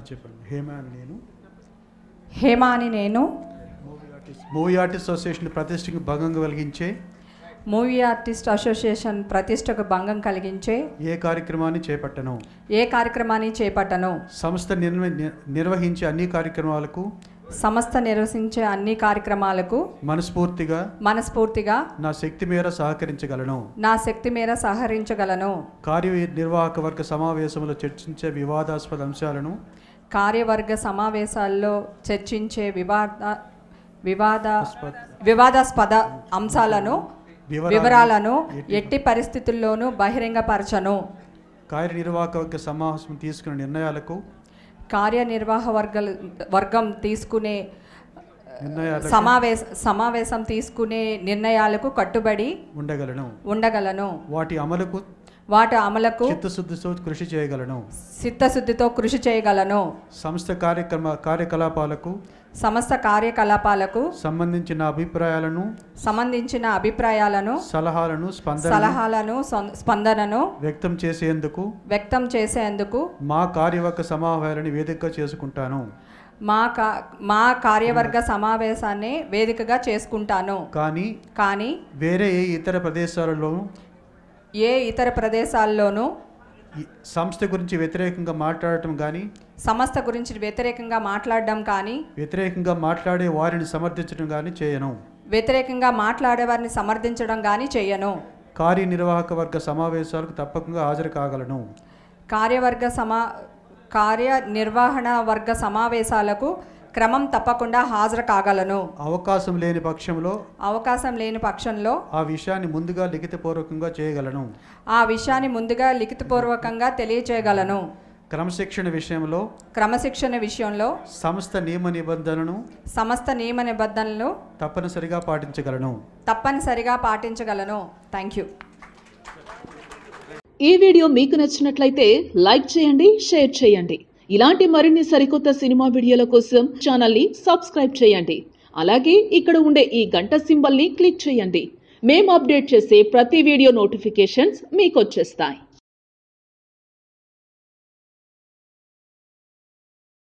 చెప్పండి. హేమ అని నేను మూవీ ఆర్టిస్ట్ అసోసియేషన్ ప్రతిష్టకు భంగం కలిగించే ఏ కార్యక్రమాన్ని చేపట్టను సంస్థ నిర్వహించే అన్ని కార్యక్రమాలకు మనస్ఫూర్తిగా నా శక్తి మేర సహకరించగలను. కార్యనిర్వాహక వర్గ సమావేశంలో చర్చించే వివాదాస్పద అంశాలను వివరాలను ఎట్టి పరిస్థితుల్లోనూ బహిరంగపరచను. కార్యనిర్వాహక వర్గ సమావేశం తీసుకునే నిర్ణయాలకు వర్గం తీసుకునే సమావేశం తీసుకునే నిర్ణయాలకు కట్టుబడి ఉండగలను. వాటి అమలుకు చిత్తశుద్ధితో కృషి చేయగలను. సంస్థ కార్యకలాపాలకు సంబంధించిన అభిప్రాయాలను సలహాలను స్పందనను వ్యక్తం చేసేందుకు మా కార్యవర్గ సమావేశాన్ని వేదికగా చేసుకుంటాను. కార్యవర్గ సమావేశాన్ని వేదికగా చేసుకుంటాను. కానీ వేరే ఏ ఇతర ప్రదేశాల్లోనూ సంస్థ గురించి వ్యతిరేకంగా మాట్లాడటం కానీ వ్యతిరేకంగా మాట్లాడే వారిని సమర్థించడం కానీ చేయను. కార్యనిర్వాహక వర్గ సమావేశాలకు తప్పకుండా హాజరు కాగలను. కార్యనిర్వహణ వర్గ సమావేశాలకు క్రమం తప్పకుండా హాజరు కాగలను. అవకాశం లేని పక్షంలో ఆ విషయాన్ని ముందుగా లిఖితపూర్వకంగా తెలియచేయగలను. క్రమశిక్షణ విషయంలో సమస్త నియమ నిబంధనలను తప్పనిసరిగా పాటించగలను. Thank you. ఈ వీడియో మీకు నచ్చినట్లయితే లైక్ చేయండి, షేర్ చేయండి. ఇలాంటి మరిన్ని సరికొత్త సినిమా వీడియోల కోసం ఛానల్ని సబ్స్క్రైబ్ చేయండి. అలాగే ఇక్కడ ఉండే ఈ గంట సింబల్ని క్లిక్ చేయండి. మేము అప్డేట్ చేసే ప్రతి వీడియో నోటిఫికేషన్స్ మీకు వచ్చేస్తాయి.